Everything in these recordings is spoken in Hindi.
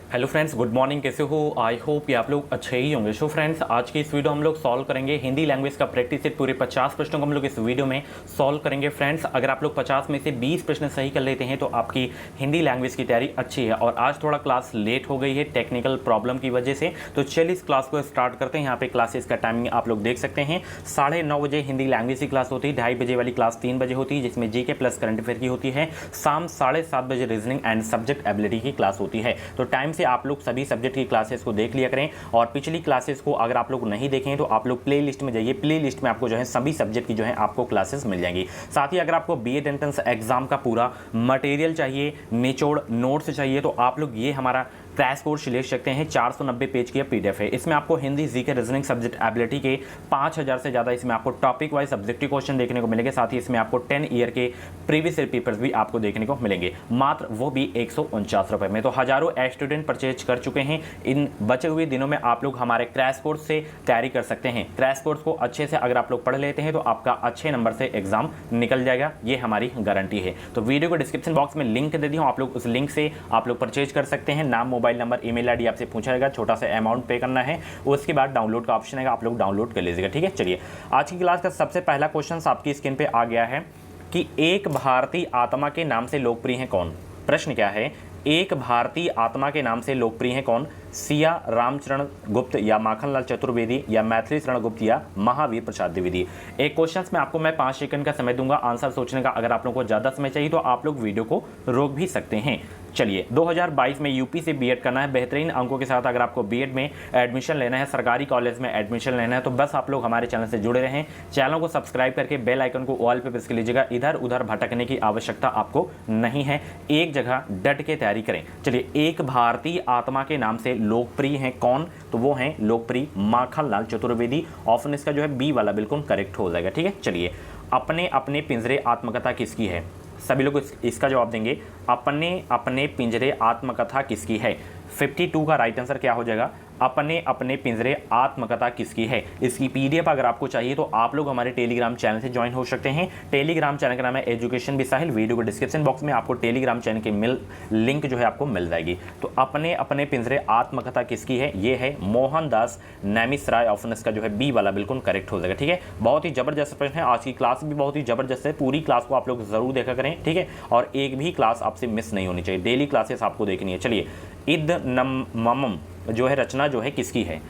Hello friends, good morning. कैसे हो? आई होप कि आप लोग अच्छे ही होंगे। सो फ्रेंड्स, आज की इस वीडियो हम लोग सॉल्व करेंगे हिंदी लैंग्वेज का प्रैक्टिस सेट। पूरे 50 प्रश्नों को हम लोग इस वीडियो में सॉल्व करेंगे। फ्रेंड्स, अगर आप लोग 50 में से 20 प्रश्न सही कर लेते हैं तो आपकी हिंदी लैंग्वेज की तैयारी अच्छी है। और आज थोड़ा क्लास लेट हो गई है टेक्निकल प्रॉब्लम की वजह से, तो चलिए इस क्लास को स्टार्ट करते हैं। यहाँ पे क्लासेस का टाइमिंग आप लोग देख सकते हैं। 9:30 बजे हिंदी लैंग्वेज की क्लास होती है, 2:30 बजे वाली क्लास 3 बजे होती है, जिसमें जीके प्लस करंट अफेयर की होती है। शाम 7:30 बजे रीजनिंग एंड सब्जेक्ट एबिलिटी की क्लास होती है। तो टाइम से आप लोग सभी सब्जेक्ट की क्लासेस को देख लिया करें। और पिछली क्लासेस को अगर आप लोग नहीं देखें तो आप लोग प्ले लिस्ट में जाइए। प्ले लिस्ट में आपको जो है सभी सब्जेक्ट की जो है आपको क्लासेस मिल जाएंगी। साथ ही अगर आपको बीएड एंट्रेंस एग्जाम का पूरा मटेरियल चाहिए, निचोड़ नोट्स चाहिए, तो आप लोग ये हमारा क्रैश कोर्स ले सकते हैं। 490 पेज की पीडीएफ है। इसमें आपको Hindi, GK, reasoning, subject ability के 5000 से ज़्यादा इसमें आपको टॉपिक वाइज सब्जेक्टिव क्वेश्चन देखने को मिलेंगे। साथ ही इसमें आपको 10 ईयर के प्रीवियस ईयर पेपर्स भी आपको देखने को मिलेंगे, मात्र वो भी 149 रुपये में। तो हजारों स्टूडेंट परचेज कर चुके हैं। इन बचे हुए दिनों में आप लोग हमारे क्रैश कोर्स से तैयारी कर सकते हैं। क्रैश कोर्स को अच्छे से अगर आप लोग पढ़ लेते हैं तो आपका अच्छे नंबर से एग्जाम निकल जाएगा, ये हमारी गारंटी है। तो वीडियो को डिस्क्रिप्शन बॉक्स में लिंक दे दी हूँ, आप लोग उस लिंक से आप लोग परचेज कर सकते हैं। नाम, मोबाइल नंबर, ईमेल आईडी आपसे पूछा जाएगा, छोटा सा अमाउंट पे करना है, उसके बाद डाउनलोड का ऑप्शन आएगा, आप लोग डाउनलोड कर लीजिएगा। ठीक है, चलिए आज की क्लास का सबसे पहला क्वेश्चन आपकी स्क्रीन पे आ गया है कि एक भारतीय आत्मा के नाम से लोकप्रिय है कौन। प्रश्न क्या है? एक भारतीय आत्मा के नाम से लोकप्रिय है कौन? सिया रामचरण गुप्त, या माखनलाल चतुर्वेदी, या मैथिली शरण गुप्त, या महावीर प्रसाद द्विवेदी। एक क्वेश्चन में आपको मैं 5 सेकंड का समय दूंगा आंसर सोचने का। अगर आप लोगों को ज़्यादा समय चाहिए तो आप लोग वीडियो को रोक भी सकते हैं। चलिए, 2022 में यूपी से बीएड करना है बेहतरीन अंकों के साथ। अगर आपको बीएड में एडमिशन लेना है, सरकारी कॉलेज में एडमिशन लेना है, तो बस आप लोग हमारे चैनल से जुड़े रहें। चैनल को सब्सक्राइब करके बेल आइकन को ऑल पे प्रेस कर लीजिएगा। इधर उधर भटकने की आवश्यकता आपको नहीं है, एक जगह डट के तैयारी करें। चलिए, एक भारतीय आत्मा के नाम से लोकप्रिय है कौन? तो वो है लोकप्रिय माखनलाल चतुर्वेदी। ऑप्शन इसका जो है बी वाला बिल्कुल करेक्ट हो जाएगा। ठीक है, चलिए, अपने अपने पिंजरे आत्मकथा किसकी है? सभी लोग इसका जवाब देंगे। अपने अपने पिंजरे आत्मकथा किसकी है? 52 का राइट आंसर क्या हो जाएगा? अपने अपने पिंजरे आत्मकथा किसकी है। इसकी पीडीएफ अगर आपको चाहिए तो आप लोग हमारे टेलीग्राम चैनल से ज्वाइन हो सकते हैं। टेलीग्राम चैनल का नाम है एजुकेशन विद साहिल। वीडियो को डिस्क्रिप्शन बॉक्स में आपको टेलीग्राम चैनल की लिंक जो है आपको मिल जाएगी। तो अपने अपने पिंजरे आत्मकथा किसकी है? ये है मोहनदास नेमिस-राय। ऑप्शन इसका जो है बी वाला बिल्कुल करेक्ट हो जाएगा। ठीक है, बहुत ही जबरदस्त प्रश्न है। आज की क्लास भी बहुत ही जबरदस्त है। पूरी क्लास को आप लोग जरूर देखा करें, ठीक है, और एक भी क्लास आपसे मिस नहीं होनी चाहिए। डेली क्लासेस आपको देखनी है। चलिए, इदनमम जो है रचना जो है किसकी है?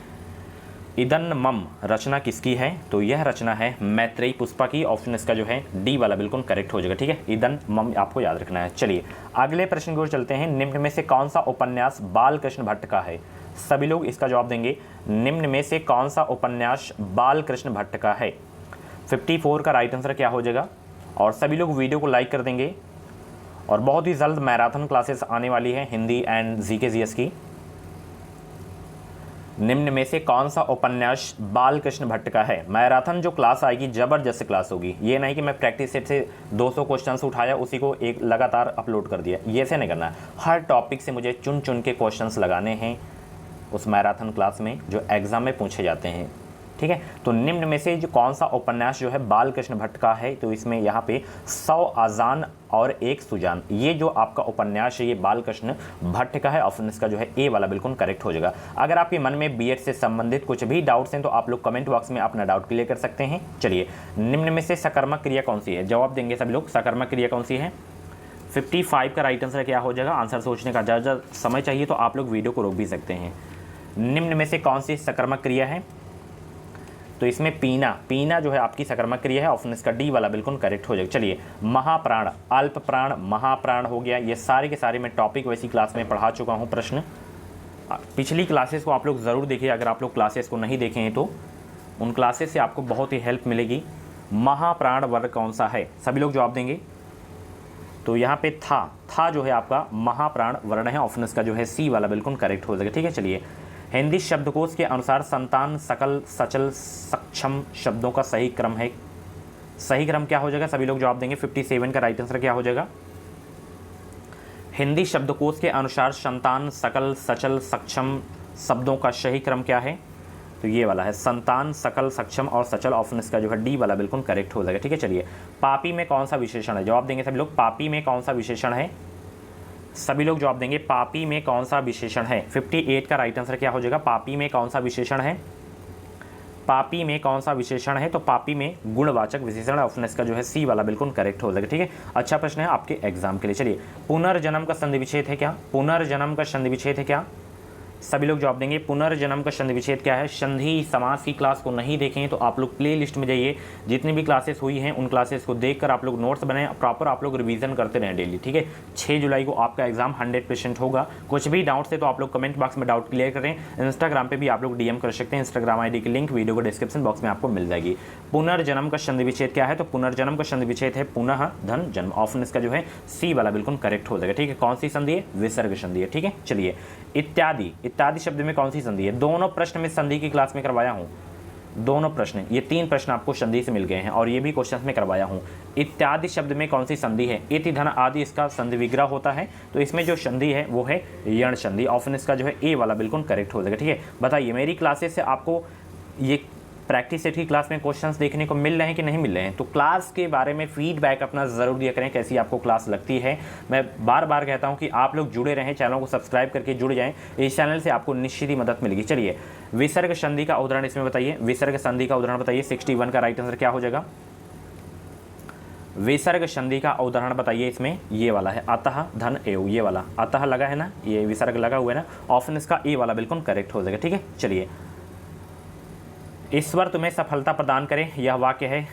इदनमम रचना किसकी है? तो यह रचना है मैत्रेयी पुष्पा की। ऑप्शन इसका जो है डी वाला बिल्कुल करेक्ट हो जाएगा। ठीक है, इदनमम आपको याद रखना है। चलिए, अगले प्रश्न की ओर चलते हैं। निम्न में से कौन सा उपन्यास बाल कृष्ण भट्ट का है? सभी लोग इसका जवाब देंगे। निम्न में से कौन सा उपन्यास बाल कृष्ण भट्ट का है? 54 का राइट आंसर क्या हो जाएगा? और सभी लोग वीडियो को लाइक कर देंगे। और बहुत ही जल्द मैराथन क्लासेस आने वाली है हिंदी एंड जीके जीएस की। निम्न में से कौन सा उपन्यास बाल कृष्ण भट्ट का है? मैराथन जो क्लास आएगी जबरदस्त क्लास होगी। ये नहीं कि मैं प्रैक्टिस सेट से 200 क्वेश्चंस उठाया उसी को एक लगातार अपलोड कर दिया, ये से नहीं करना है। हर टॉपिक से मुझे चुन चुन के क्वेश्चंस लगाने हैं उस मैराथन क्लास में जो एग्जाम में पूछे जाते हैं। ठीक है, तो निम्न में से जो कौन सा उपन्यास जो है बाल कृष्ण भट्ट का है? तो इसमें यहाँ पे 100 आजान और एक सुजान, ये जो आपका उपन्यास है ये बाल कृष्ण भट्ट का है। ऑप्शन इसका जो है ए वाला बिल्कुल करेक्ट हो जाएगा। अगर आपके मन में बीएड से संबंधित कुछ भी डाउट्स हैं तो आप लोग कमेंट बॉक्स में अपना डाउट क्लियर कर सकते हैं। चलिए, निम्न में से सकर्मक क्रिया कौन सी है? जवाब देंगे सभी लोग। सकर्मक क्रिया कौन सी है? 55 का राइट आंसर क्या हो जाएगा? आंसर सोचने का ज़्यादा समय चाहिए तो आप लोग वीडियो को रोक भी सकते हैं। निम्न में से कौन सी सकर्मक क्रिया है? तो इसमें पीना जो है आपकी सकर्मक क्रिया है। ऑप्शन इसका डी वाला बिल्कुल करेक्ट हो जाएगा। चलिए, महाप्राण, अल्प प्राण, महाप्राण हो गया। ये सारे के सारे मैं टॉपिक वैसी क्लास में पढ़ा चुका हूँ। प्रश्न पिछली क्लासेस को आप लोग ज़रूर देखिए। अगर आप लोग क्लासेस को नहीं देखे हैं तो उन क्लासेस से आपको बहुत ही हेल्प मिलेगी। महाप्राण वर्ग कौन सा है? सभी लोग जवाब देंगे। तो यहाँ पे था जो है आपका महाप्राण वर्ण है। ऑप्शन इसका जो है सी वाला बिल्कुल करेक्ट हो जाएगा। ठीक है, चलिए, हिंदी शब्दकोश के अनुसार संतान, सकल, सचल, सक्षम शब्दों का सही क्रम है। सही क्रम क्या हो जाएगा? सभी लोग जवाब देंगे। 57 का राइट आंसर क्या हो जाएगा? हिंदी शब्दकोश के अनुसार संतान, सकल, सचल, सक्षम शब्दों का सही क्रम क्या है? तो ये वाला है संतान, सकल, सक्षम और सचल। ऑप्शन इसका जो है डी वाला बिल्कुल करेक्ट हो जाएगा। ठीक है, चलिए, पापी में कौन सा विशेषण है? जवाब देंगे सभी लोग। पापी में कौन सा विशेषण है? सभी लोग जवाब देंगे पापी में कौन सा विशेषण है। 58 का राइट आंसर क्या हो जाएगा, पापी में कौन सा विशेषण है, पापी में कौन सा विशेषण है, तो पापी में गुणवाचक विशेषण, ऑप्शन इसका जो है सी वाला बिल्कुल करेक्ट हो जाएगा। ठीक है, अच्छा प्रश्न है आपके एग्जाम के लिए। चलिए, पुनर्जन्म का संधि विच्छेद है क्या, पुनर्जन्म का संधि विच्छेद है क्या, सभी लोग जवाब देंगे पुनर्जन्म का संधि विच्छेद क्या है। संधि समास की क्लास को नहीं देखें तो आप लोग प्ले लिस्ट में जाइए, जितनी भी क्लासेस हुई हैं उन क्लासेस को देखकर आप लोग नोट्स बनाएं, प्रॉपर आप लोग रिवीजन करते रहें डेली। ठीक है, 6 जुलाई को आपका एग्जाम 100% होगा। कुछ भी डाउट्स है तो आप लोग कमेंट बॉक्स में डाउट क्लियर करें। इंस्टाग्राम पे भी आप लोग डीएम कर सकते हैं, इंस्टाग्राम आईडी की लिंक वीडियो को डिस्क्रिप्शन बॉक्स में आपको मिल जाएगी। पुनर्जन्म का संधि विच्छेद क्या है, तो पुनर्जन्म का संधि विच्छेद है पुनः धन जन्म, ऑप्शन इसका जो है सी वाला बिल्कुल करेक्ट हो जाएगा। ठीक है, कौन सी संधि है, विसर्ग संधि है। ठीक है, चलिए, इत्यादि, इत्यादि शब्द में कौन सी संधि है, दोनों प्रश्न में संधि की क्लास में करवाया हूं, दोनों प्रश्न, ये 3 प्रश्न आपको संधि से मिल गए हैं और ये भी क्वेश्चंस में करवाया हूं। इत्यादि शब्द में कौन सी संधि है, इति धन आदि इसका संधि विग्रह होता है, तो इसमें जो संधि है वो है यण संधि, ऑप्शन इसका जो है ए वाला बिल्कुल करेक्ट हो जाएगा। ठीक है, बताइए मेरी क्लासेस से आपको ये प्रैक्टिस सेट की क्लास में क्वेश्चंस देखने को मिल रहे हैं कि नहीं मिल रहे हैं, तो क्लास के बारे में फीडबैक अपना ज़रूर दिया करें, कैसी आपको क्लास लगती है। मैं बार बार कहता हूं कि आप लोग जुड़े रहें, चैनल को सब्सक्राइब करके जुड़ जाएं, इस चैनल से आपको निश्चित ही मदद मिलेगी। चलिए, विसर्ग संधि का उदाहरण इसमें बताइए, विसर्ग संधि का उदाहरण बताइए। 61 का राइट आंसर क्या हो जाएगा, विसर्ग संधि का उदाहरण बताइए। इसमें ये वाला है अतः धन एव, ये वाला अतः लगा है ना, ये विसर्ग लगा हुआ है ना, ऑप्शन इसका ए वाला बिल्कुल करेक्ट हो जाएगा। ठीक है, चलिए, ईश्वर तुम्हें सफलता प्रदान करें, यह वाक्य है,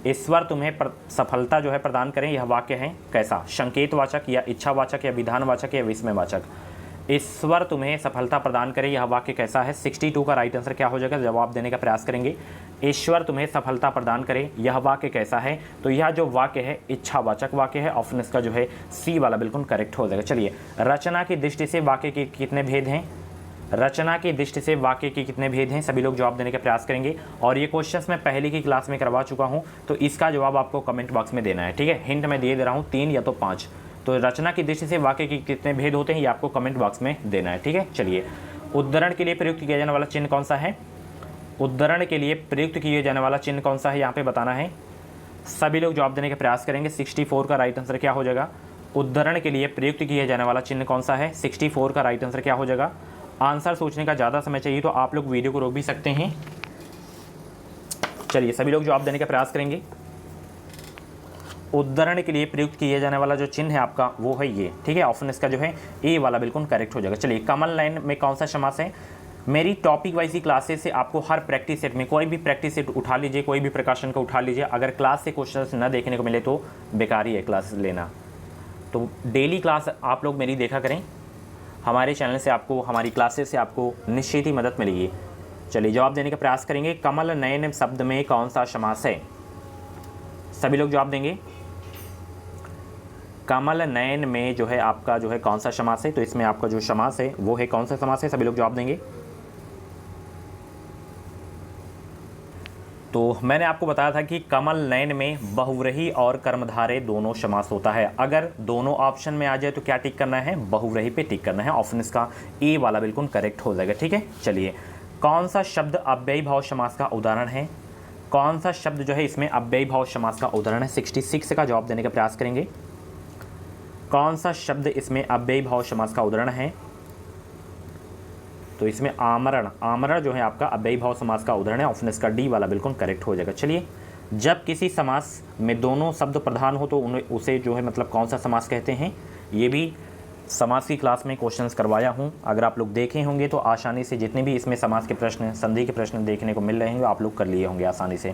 ईश्वर तुम्हें सफलता जो है प्रदान करें, यह वाक्य है कैसा, संकेतवाचक या इच्छावाचक या विधानवाचक या विस्मयवाचक। ईश्वर तुम्हें सफलता प्रदान करे, यह वाक्य कैसा है। 62 का राइट आंसर क्या हो जाएगा, जवाब देने का प्रयास करेंगे। ईश्वर तुम्हें सफलता प्रदान करे, यह वाक्य कैसा है, तो यह जो वाक्य है इच्छावाचक वाक्य है, ऑप्शन इसका जो है सी वाला बिल्कुल करेक्ट हो जाएगा। चलिए, रचना की दृष्टि से वाक्य के कितने भेद हैं, रचना की दृष्टि से वाक्य के कितने भेद हैं, सभी लोग जवाब देने का प्रयास करेंगे। और ये क्वेश्चंस मैं पहले की क्लास में करवा चुका हूं, तो इसका जवाब आपको कमेंट बॉक्स में देना है। ठीक है, हिंट मैं दे रहा हूं 3 या तो 5। तो रचना की दृष्टि से वाक्य के कितने भेद होते हैं ये आपको कमेंट बॉक्स में देना है। ठीक है, चलिए, उद्धरण के लिए प्रयुक्त किया जाने वाला चिन्ह कौन सा है, उद्धरण के लिए प्रयुक्त किए जाने वाला चिन्ह कौन सा है, यहाँ पे बताना है। सभी लोग जवाब देने का प्रयास करेंगे। 64 का राइट आंसर क्या हो जाएगा, उद्धरण के लिए प्रयुक्त किया जाने वाला चिन्ह कौन सा है। 64 का राइट आंसर क्या हो जाएगा। आंसर सोचने का ज़्यादा समय चाहिए तो आप लोग वीडियो को रोक भी सकते हैं। चलिए, सभी लोग जवाब देने का प्रयास करेंगे। उद्धरण के लिए प्रयुक्त किया जाने वाला जो चिन्ह है आपका वो है ये। ठीक है, ऑप्शन इसका जो है ए वाला बिल्कुल करेक्ट हो जाएगा। चलिए, कमल नयन में कौन सा समास है। मेरी टॉपिक वाइज ही क्लासेस से आपको हर प्रैक्टिस सेट में कोई भी प्रैक्टिस सेट उठा लीजिए, कोई भी प्रकाशन का उठा लीजिए, अगर क्लास से क्वेश्चन न देखने को मिले तो बेकार ही है क्लास लेना। तो डेली क्लास आप लोग मेरी देखा करें, हमारे चैनल से आपको, हमारी क्लासेस से आपको निश्चित ही मदद मिलेगी। चलिए, जवाब देने का प्रयास करेंगे। कमल नयन शब्द में कौन सा समास है, सभी लोग जवाब देंगे। कमल नयन में जो है आपका जो है कौन सा समास है, तो इसमें आपका जो समास है वो है कौन सा समास है, सभी लोग जवाब देंगे। तो मैंने आपको बताया था कि कमल नयन में बहुव्रीहि और कर्मधारय दोनों समास होता है। अगर दोनों ऑप्शन में आ जाए तो क्या टिक करना है, बहुव्रीहि पे टिक करना है, ऑप्शन इसका ए वाला बिल्कुल करेक्ट हो जाएगा। ठीक है, चलिए, कौन सा शब्द अव्ययी भाव समास का उदाहरण है, कौन सा शब्द जो है इसमें अव्ययी भाव समास का उदाहरण है। 66 का जवाब देने का प्रयास करेंगे। कौन सा शब्द इसमें अव्ययी भाव समास का उदाहरण है, तो इसमें आमरण, आमरण जो है आपका अव्ययी भाव समास का उदाहरण है, ऑप्शन इसका डी वाला बिल्कुल करेक्ट हो जाएगा। चलिए, जब किसी समास में दोनों शब्द प्रधान हो तो उसे जो है मतलब कौन सा समास कहते हैं, ये भी समास की क्लास में क्वेश्चंस करवाया हूँ। अगर आप लोग देखे होंगे तो आसानी से जितने भी इसमें समास के प्रश्न, संधि के प्रश्न देखने को मिल रहे होंगे आप लोग कर लिए होंगे आसानी से।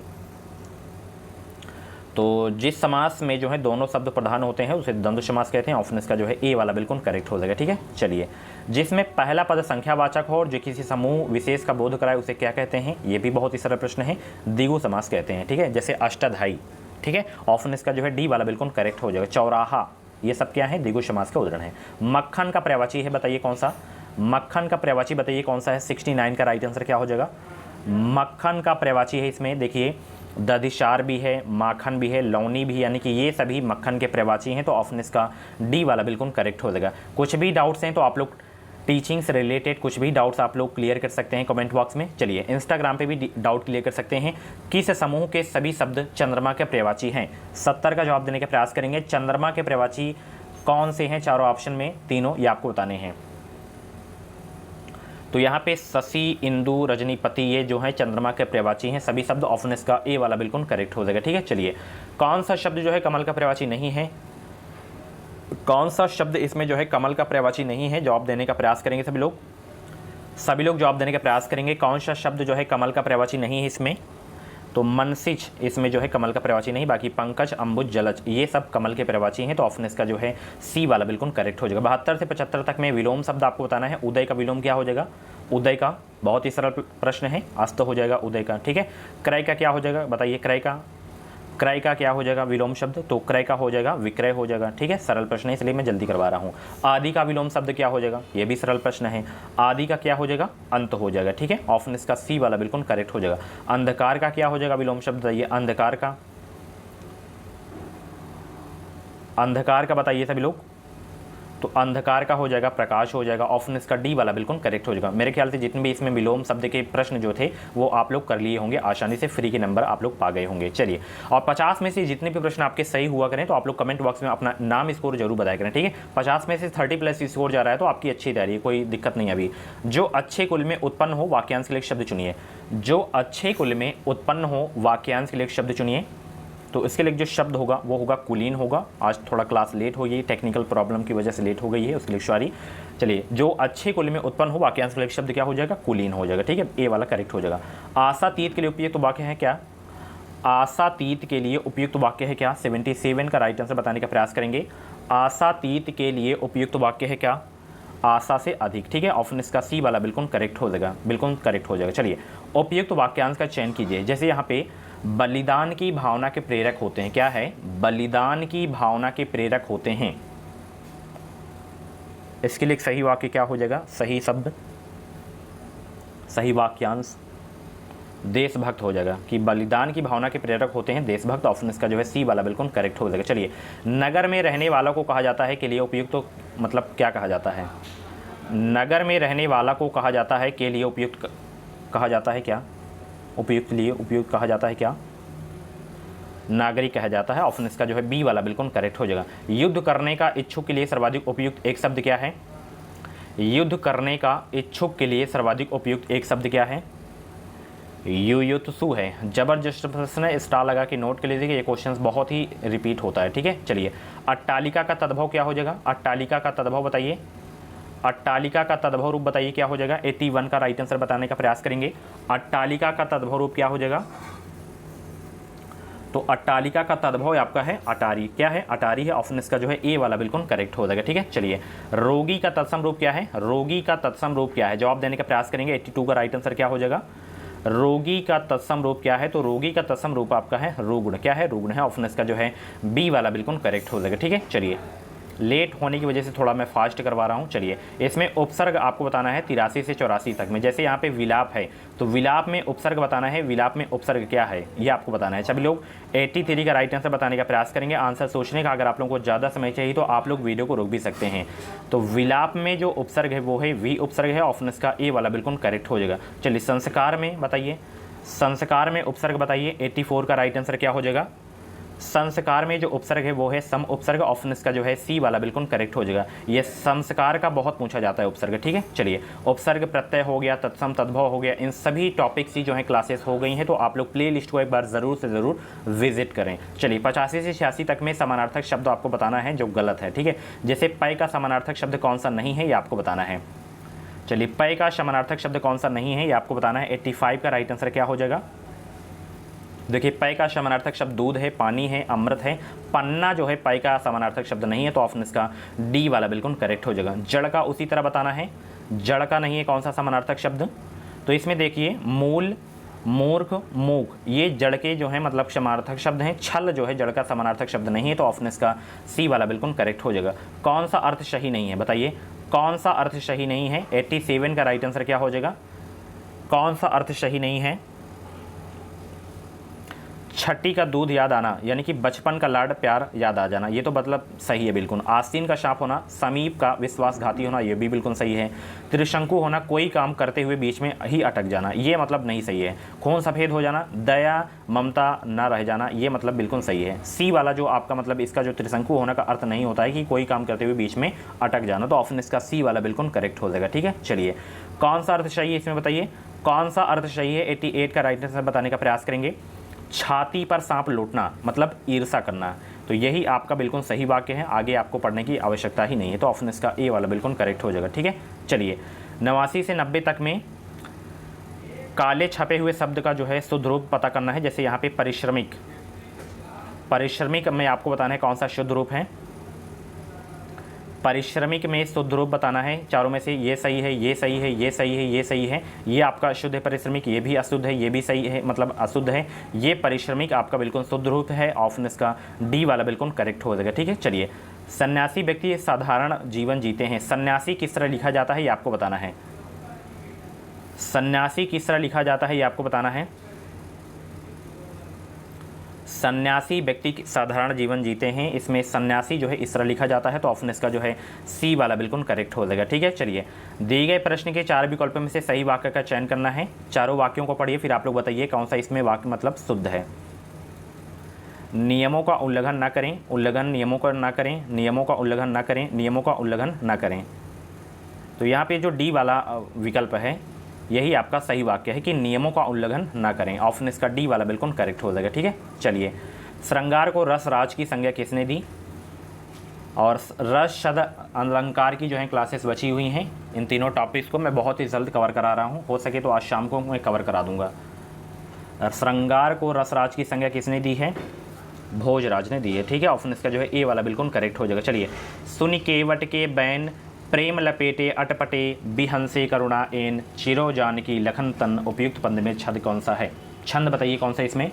तो जिस समास में जो है दोनों शब्द प्रधान होते हैं उसे द्वंद्व समास कहते हैं, ऑप्शन इसका जो है ए वाला बिल्कुल करेक्ट हो जाएगा। ठीक है, चलिए, जिसमें पहला पद संख्यावाचक हो और जो किसी समूह विशेष का बोध कराए उसे क्या कहते हैं, ये भी बहुत ही सरल प्रश्न है, द्विगु समास कहते हैं। ठीक है, जैसे अष्टाध्यायी। ठीक है, ऑप्शन इसका जो है डी वाला बिल्कुल करेक्ट हो जाएगा। चौराहा, ये सब क्या है, द्विगु समास का उदाहरण है। मक्खन का पर्यायवाची है, बताइए कौन सा, मक्खन का पर्यायवाची बताइए कौन सा है। 69 का राइट आंसर क्या हो जाएगा, मक्खन का पर्यायवाची है। इसमें देखिए दधिसार भी है, माखन भी है, लौनी भी, यानी कि ये सभी मक्खन के पर्यायवाची हैं, तो ऑप्शन इसका डी वाला बिल्कुल करेक्ट हो जाएगा। कुछ भी डाउट्स हैं तो आप लोग टीचिंग से रिलेटेड कुछ भी डाउट्स आप लोग क्लियर कर सकते हैं कमेंट बॉक्स में। चलिए, इंस्टाग्राम पे भी डाउट क्लियर कर सकते हैं। किस समूह के सभी शब्द चंद्रमा के पर्यायवाची हैं, 70 का जवाब देने का प्रयास करेंगे। चंद्रमा के पर्यायवाची कौन से हैं चारों ऑप्शन में? तीनों, ये आपको बताने हैं। तो यहाँ पे शशि, इंदु, रजनीपति, ये जो है चंद्रमा के पर्यायवाची हैं। सभी शब्द ऑप्शन इसका ए वाला बिल्कुल करेक्ट हो जाएगा। ठीक है, चलिए कौन सा शब्द जो है कमल का पर्यायवाची नहीं है? कौन सा शब्द इसमें जो है कमल का पर्यायवाची नहीं है? जवाब देने का प्रयास करेंगे सभी लोग, सभी लोग जवाब देने का प्रयास करेंगे। कौन सा शब्द जो है कमल का पर्यायवाची नहीं है इसमें? तो मनसिज इसमें जो है कमल का पर्यायवाची नहीं, बाकी पंकज, अंबुज, जलज ये सब कमल के पर्यायवाची हैं। तो ऑप्शन इसका जो है सी वाला बिल्कुल करेक्ट हो जाएगा। 72 से 75 तक में विलोम शब्द आपको बताना है। उदय का विलोम क्या हो जाएगा? उदय का, बहुत ही सरल प्रश्न है, अस्त हो जाएगा उदय का। ठीक है, क्रय का क्या हो जाएगा बताइए? क्रय का क्या हो जाएगा विलोम शब्द? तो क्रय का हो जाएगा विक्रय हो जाएगा। ठीक है, सरल प्रश्न है इसलिए मैं जल्दी करवा रहा हूँ। आदि का विलोम शब्द क्या हो जाएगा? ये भी सरल प्रश्न है। आदि का क्या हो जाएगा? अंत हो जाएगा। ठीक है, ऑप्शन इसका सी वाला बिल्कुल करेक्ट हो जाएगा। अंधकार का क्या हो जाएगा विलोम शब्द बताइए? अंधकार का बताइए सभी लोग। तो अंधकार का हो जाएगा प्रकाश हो जाएगा। ऑप्शन इसका डी वाला बिल्कुल करेक्ट हो जाएगा। मेरे ख्याल से जितने भी इसमें विलोम शब्द के प्रश्न जो थे वो आप लोग कर लिए होंगे, आसानी से फ्री के नंबर आप लोग पा गए होंगे। चलिए, और 50 में से जितने भी प्रश्न आपके सही हुआ करें तो आप लोग कमेंट बॉक्स में अपना नाम स्कोर जरूर बताया करें। ठीक है, 50 में से 30+ स्कोर जा रहा है तो आपकी अच्छी तैयारी है, कोई दिक्कत नहीं। अभी जो अच्छे कुल में उत्पन्न हो वाक्यांश के लिए शब्द चुनिए। जो अच्छे कुल में उत्पन्न हो वाक्यांश के लिए शब्द चुनिए। तो इसके लिए जो शब्द होगा वो होगा कुलीन होगा। आज थोड़ा क्लास लेट हो गई, टेक्निकल प्रॉब्लम की वजह से लेट हो गई है, उसके लिए सॉरी। चलिए, जो अच्छे कुल में उत्पन्न हो वाक्यांश के लिए शब्द क्या हो जाएगा? कुलीन हो जाएगा। ठीक है, ए वाला करेक्ट हो जाएगा। आशातीत के लिए उपयुक्त वाक्य है क्या? आशातीत के लिए उपयुक्त वाक्य है क्या? 77 का राइट आंसर बताने का प्रयास करेंगे। आशातीत के लिए उपयुक्त वाक्य है क्या? आशा से अधिक। ठीक है, ऑप्शन इसका सी वाला बिल्कुल करेक्ट हो जाएगा, बिल्कुल करेक्ट हो जाएगा। चलिए, उपयुक्त वाक्यांश का चयन कीजिए। जैसे यहाँ पे बलिदान की भावना के प्रेरक होते हैं। क्या है? बलिदान की भावना के प्रेरक होते हैं। इसके लिए सही वाक्य क्या हो जाएगा? सही शब्द, सही वाक्यांश देशभक्त हो जाएगा कि बलिदान की भावना के प्रेरक होते हैं देशभक्त। ऑप्शन इसका जो है सी वाला बिल्कुल करेक्ट हो जाएगा। चलिए, नगर में रहने वालों को कहा जाता है के लिए उपयुक्त तो मतलब क्या कहा जाता है? नगर में रहने वाला को कहा जाता है के लिए उपयुक्त कहा जाता है क्या? उपयुक्त लिए उपयुक्त कहा जाता है क्या? नागरिक कहा जाता है। ऑप्शन इसका जो है बी वाला बिल्कुल करेक्ट हो जाएगा। युद्ध करने का इच्छुक के लिए सर्वाधिक उपयुक्त एक शब्द क्या है? युद्ध करने का इच्छुक के लिए सर्वाधिक उपयुक्त एक शब्द क्या है? युयुत्सु है। जबरदस्त प्रश्न, स्टार लगा के नोट कर लीजिए, ये क्वेश्चन बहुत ही रिपीट होता है। ठीक है, चलिए, अट्टालिका का तद्भव क्या हो जाएगा? अट्टालिका का तद्भव बताइए। अट्टालिका का तद्भव रूप बताइए क्या हो जाएगा? 81 का राइट आंसर बताने का प्रयास करेंगे। अट्टालिका का तद्भव रूप क्या हो जाएगा? तो अट्टालिका का तद्भव आपका है अटारी। क्या है? अटारी है। ऑप्शन इसका जो है ए वाला बिल्कुल करेक्ट हो जाएगा। ठीक है, चलिए, रोगी का तत्सम रूप क्या है? रोगी का तत्सम रूप क्या है? जवाब देने का प्रयास करेंगे। 82 का राइट आंसर क्या हो जाएगा? रोगी का तत्सम रूप क्या है? तो रोगी का तत्सम रूप आपका है रुग्ण। क्या है? रुग्ण है। ऑप्शन इसका जो है बी वाला बिल्कुल करेक्ट हो जाएगा। ठीक है, चलिए, लेट होने की वजह से थोड़ा मैं फास्ट करवा रहा हूँ। चलिए, इसमें उपसर्ग आपको बताना है 83 से 84 तक में। जैसे यहाँ पे विलाप है तो विलाप में उपसर्ग बताना है। विलाप में उपसर्ग क्या है ये आपको बताना है। सभी लोग 83 का राइट आंसर बताने का प्रयास करेंगे। आंसर सोचने का अगर आप लोगों को ज़्यादा समय चाहिए तो आप लोग वीडियो को रोक भी सकते हैं। तो विलाप में जो उपसर्ग है वो है वी उपसर्ग है। ऑप्शन इसका ए वाला बिल्कुल करेक्ट हो जाएगा। चलिए, संस्कार में बताइए। संस्कार में उपसर्ग बताइए। 84 का राइट आंसर क्या हो जाएगा? संस्कार में जो उपसर्ग है वो है सम उपसर्ग। ऑप्शन इसका जो है सी वाला बिल्कुल करेक्ट हो जाएगा। ये संस्कार का बहुत पूछा जाता है उपसर्ग। ठीक है, चलिए, उपसर्ग प्रत्यय हो गया, तत्सम तद्भव हो गया, इन सभी टॉपिक्स की जो है क्लासेस हो गई हैं। तो आप लोग प्ले लिस्ट को एक बार ज़रूर से ज़रूर विजिट करें। चलिए, 85 से 86 तक में समानार्थक शब्द आपको बताना है जो गलत है। ठीक है, जैसे पय का समानार्थक शब्द कौन सा नहीं है ये आपको बताना है। चलिए, पय का समानार्थक शब्द कौन सा नहीं है ये आपको बताना है। 85 का राइट आंसर क्या हो जाएगा? देखिए, पय का समानार्थक शब्द दूध है, पानी है, अमृत है। पन्ना जो है पय का समानार्थक शब्द नहीं है। तो ऑप्शन इसका डी वाला बिल्कुल करेक्ट हो जाएगा। जड़ का उसी तरह बताना है। जड़ का नहीं है कौन सा समानार्थक शब्द? तो इसमें देखिए, मूल, मूर्ख, मूक ये जड़ के जो है मतलब समानार्थक शब्द हैं। छल जो है जड़ का समानार्थक शब्द नहीं है। तो ऑप्शन इसका सी वाला बिल्कुल करेक्ट हो जाएगा। कौन सा अर्थ सही नहीं है बताइए? कौन सा अर्थ सही नहीं है? 87 का राइट आंसर क्या हो जाएगा? कौन सा अर्थ सही नहीं है? छठी का दूध याद आना, यानी कि बचपन का लाड प्यार याद आ जाना, ये तो मतलब सही है बिल्कुल। आस्तीन का शाप होना, समीप का विश्वासघाती होना, ये भी बिल्कुल सही है। त्रिशंकु होना, कोई काम करते हुए बीच में ही अटक जाना, ये मतलब नहीं सही है। खून सफ़ेद हो जाना, दया ममता न रह जाना, ये मतलब बिल्कुल सही है। सी वाला जो आपका मतलब इसका जो त्रिशंकु होना का अर्थ नहीं होता है कि कोई काम करते हुए बीच में अटक जाना, तो ऑप्शन इसका सी वाला बिल्कुल करेक्ट हो जाएगा। ठीक है, चलिए कौन सा अर्थ सही है इसमें बताइए, कौन सा अर्थ सही है। 88 का राइट आंसर बताने का प्रयास करेंगे। छाती पर सांप लूटना मतलब ईर्षा करना, तो यही आपका बिल्कुल सही वाक्य है, आगे आपको पढ़ने की आवश्यकता ही नहीं है, तो ऑप्शन इसका ए वाला बिल्कुल करेक्ट हो जाएगा। ठीक है, चलिए 89 से 90 तक में काले छपे हुए शब्द का जो है शुद्ध रूप पता करना है। जैसे यहाँ पे परिश्रमिक, परिश्रमिक में आपको बताना है कौन सा शुद्ध रूप है। परिश्रमिक में शुद्ध रूप बताना है, चारों में से ये सही है, ये सही है, ये सही है, ये सही है, ये आपका शुद्ध है परिश्रमिक, ये भी अशुद्ध है, ये भी सही है मतलब अशुद्ध है, ये परिश्रमिक आपका बिल्कुल शुद्ध रूप है। ऑप्शन इसका डी वाला बिल्कुल करेक्ट हो जाएगा। ठीक है, चलिए सन्यासी व्यक्ति साधारण जीवन जीते हैं, सन्यासी किस तरह लिखा जाता है ये आपको बताना है। सन्यासी किस तरह लिखा जाता है ये आपको बताना है। सन्यासी व्यक्ति साधारण जीवन जीते हैं, इसमें सन्यासी जो है इस तरह लिखा जाता है, तो ऑप्शन इसका जो है सी वाला बिल्कुल करेक्ट हो जाएगा। ठीक है, चलिए दिए गए प्रश्न के 4 विकल्पों में से सही वाक्य का चयन करना है। चारों वाक्यों को पढ़िए, फिर आप लोग बताइए कौन सा इसमें वाक्य मतलब शुद्ध है। नियमों का उल्लंघन न करें, उल्लंघन नियमों का न करें, नियमों का उल्लंघन न करें, नियमों का उल्लंघन न करें, तो यहाँ पे जो डी वाला विकल्प है यही आपका सही वाक्य है कि नियमों का उल्लंघन ना करें। ऑप्शन इसका डी वाला बिल्कुल करेक्ट हो जाएगा। ठीक है, चलिए श्रृंगार को रस राज की संज्ञा किसने दी, और रस शब्द अलंकार की जो है क्लासेस बची हुई हैं। इन तीनों टॉपिक्स को मैं बहुत ही जल्द कवर करा रहा हूँ, हो सके तो आज शाम को मैं कवर करा दूंगा। श्रृंगार को रसराज की संज्ञा किसने दी है, भोजराज ने दी है। ठीक है, ऑप्शन इसका जो है ए वाला बिल्कुल करेक्ट हो जाएगा। चलिए सुनि केवट के बैन प्रेम लपेटे अटपटे बिहंसे करुणा एन चिरो जानकी लखन तन, उपयुक्त पद में छंद कौन सा है। छंद बताइए कौन सा इसमें,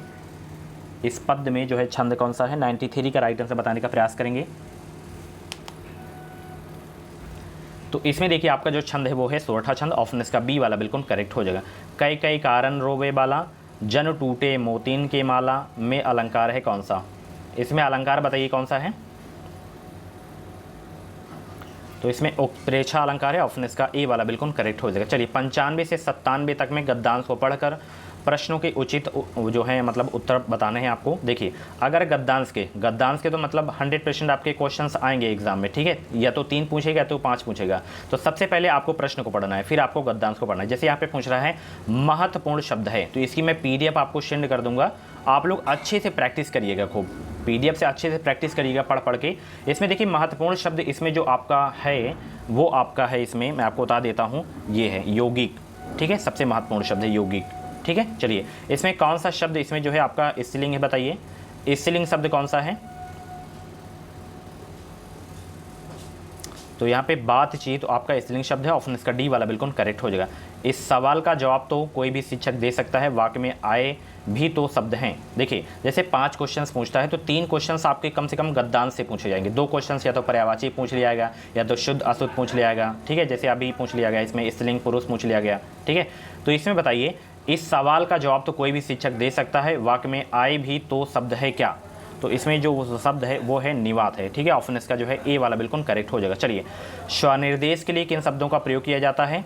इस पद में जो है छंद कौन सा है। 93 का राइट आंसर बताने का प्रयास करेंगे। तो इसमें देखिए आपका जो छंद है वो है सोरठा छंद, ऑप्शन इसका बी वाला बिल्कुल करेक्ट हो जाएगा। कई कई कारण रोवे बाला, जन टूटे मोतीन के माला में अलंकार है कौन सा। इसमें अलंकार बताइए कौन सा है, तो इसमें उत्प्रेक्षा अलंकार है, ऑप्शन इसका ए वाला बिल्कुल करेक्ट हो जाएगा। चलिए 95 से 97 तक में गद्यांश को पढ़कर प्रश्नों के उचित जो है मतलब उत्तर बताने हैं आपको। देखिए अगर गद्यांश के तो मतलब 100% आपके क्वेश्चंस आएंगे एग्जाम में। ठीक है, या तो 3 पूछेगा या तो 5 पूछेगा, तो सबसे पहले आपको प्रश्न को पढ़ना है, फिर आपको गद्यांश को पढ़ना है। जैसे यहाँ पे पूछ रहा है महत्वपूर्ण शब्द है, तो इसकी मैं PDF आपको सेंड कर दूंगा, आप लोग अच्छे से प्रैक्टिस करिएगा, खूब PDF से अच्छे से प्रैक्टिस करिएगा पढ़ के। इसमें देखिए महत्वपूर्ण शब्द इसमें जो आपका है वो आपका है, इसमें मैं आपको बता देता हूँ, ये है यौगिक। ठीक है, सबसे महत्वपूर्ण शब्द है यौगिक। ठीक है, चलिए इसमें कौन सा शब्द इसमें जो है आपका स्त्रीलिंग है, बताइए स्त्रीलिंग शब्द कौन सा है। तो यहाँ पे बातचीत तो आपका स्त्रीलिंग शब्द है, ऑप्शन इसका डी वाला बिल्कुल करेक्ट हो जाएगा। इस सवाल का जवाब तो कोई भी शिक्षक दे सकता है, वाक्य में आए भी तो शब्द हैं। देखिए जैसे 5 क्वेश्चंस पूछता है तो 3 क्वेश्चंस आपके कम से कम गद्यांश से पूछे जाएंगे, 2 क्वेश्चंस या तो पर्यायवाची पूछ लिया जाएगा या तो शुद्ध अशुद्ध पूछ लिया जाएगा। ठीक है, जैसे अभी पूछ लिया गया इसमें स्त्रीलिंग पुरुष पूछ लिया गया। ठीक है, तो इसमें बताइए इस सवाल का जवाब तो कोई भी शिक्षक दे सकता है, वाक्य में आए भी तो शब्द है क्या, तो इसमें जो शब्द है वो है निवात है। ठीक है, ऑप्शन इसका जो है ए वाला बिल्कुल करेक्ट हो जाएगा। चलिए स्वनिर्देश के लिए किन शब्दों का प्रयोग किया जाता है,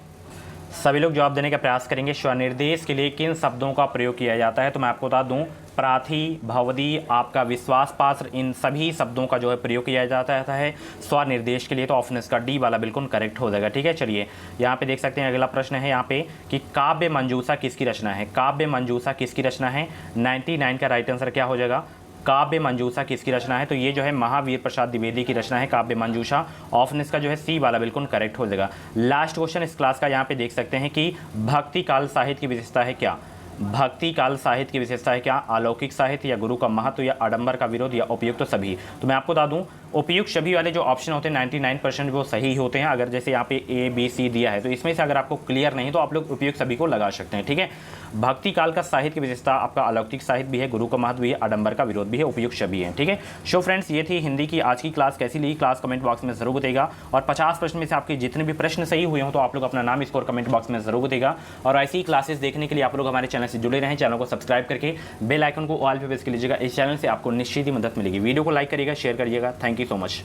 सभी लोग जवाब देने का प्रयास करेंगे। स्वनिर्देश के लिए किन शब्दों का प्रयोग किया जाता है, तो मैं आपको बता दूं प्रार्थी, भवदी, आपका विश्वास पात्र, इन सभी शब्दों का जो है प्रयोग किया जाता है स्वनिर्देश के लिए, तो ऑप्शन इसका डी वाला बिल्कुल करेक्ट हो जाएगा। ठीक है, चलिए यहाँ पे देख सकते हैं अगला प्रश्न है यहाँ पे कि काव्य मंजूषा किसकी रचना है। काव्य मंजूषा किसकी रचना है, 99 का राइट आंसर क्या हो जाएगा, काव्य मंजूषा किसकी रचना है, तो ये जो है महावीर प्रसाद द्विवेदी की रचना है काव्य मंजूषा, ऑप्शन इसका जो है सी वाला बिल्कुल करेक्ट हो जाएगा। लास्ट क्वेश्चन इस क्लास का यहाँ पे देख सकते हैं कि भक्ति काल साहित्य की विशेषता है क्या। भक्ति काल साहित्य की विशेषता है क्या, अलौकिक साहित्य या गुरु का महत्व या आडंबर का विरोध या उपयुक्त तो सभी। तो मैं आपको बता दूं उपयुक्त सभी वाले जो ऑप्शन होते हैं 99% वो सही होते हैं। अगर जैसे यहाँ पे ए बी सी दिया है तो इसमें से अगर आपको क्लियर नहीं तो आप लोग उपयुक्त सभी को लगा सकते हैं, ठीक है। भक्ति काल का साहित्य की विशेषता आपका अलौकिक साहित्य भी है, गुरु का महत्व भी है, आडंबर का विरोध भी है, उपयुक्त सभी है, ठीक है। सो फ्रेंड्स, ये थी हिंदी की आज की क्लास। कैसी लगी क्लास कमेंट बॉक्स में जरूर बताइएगा। और 50 प्रश्न में से आपके जितने भी प्रश्न सही हुए हो तो आप लोग अपना नाम स्कोर कमेंट बॉक्स में जरूर बताइएगा। और ऐसी क्लासेस देखने के लिए आप लोग हमारे चैनल से जुड़े रहें, चैनल को सब्सक्राइब करके बेल आइकन को ऑल पे प्रेस कर लीजिएगा। इस चैनल से आपको निश्चित ही मदद मिलेगी। वीडियो को लाइक करिएगा, शेयर करिएगा। Thank you so much.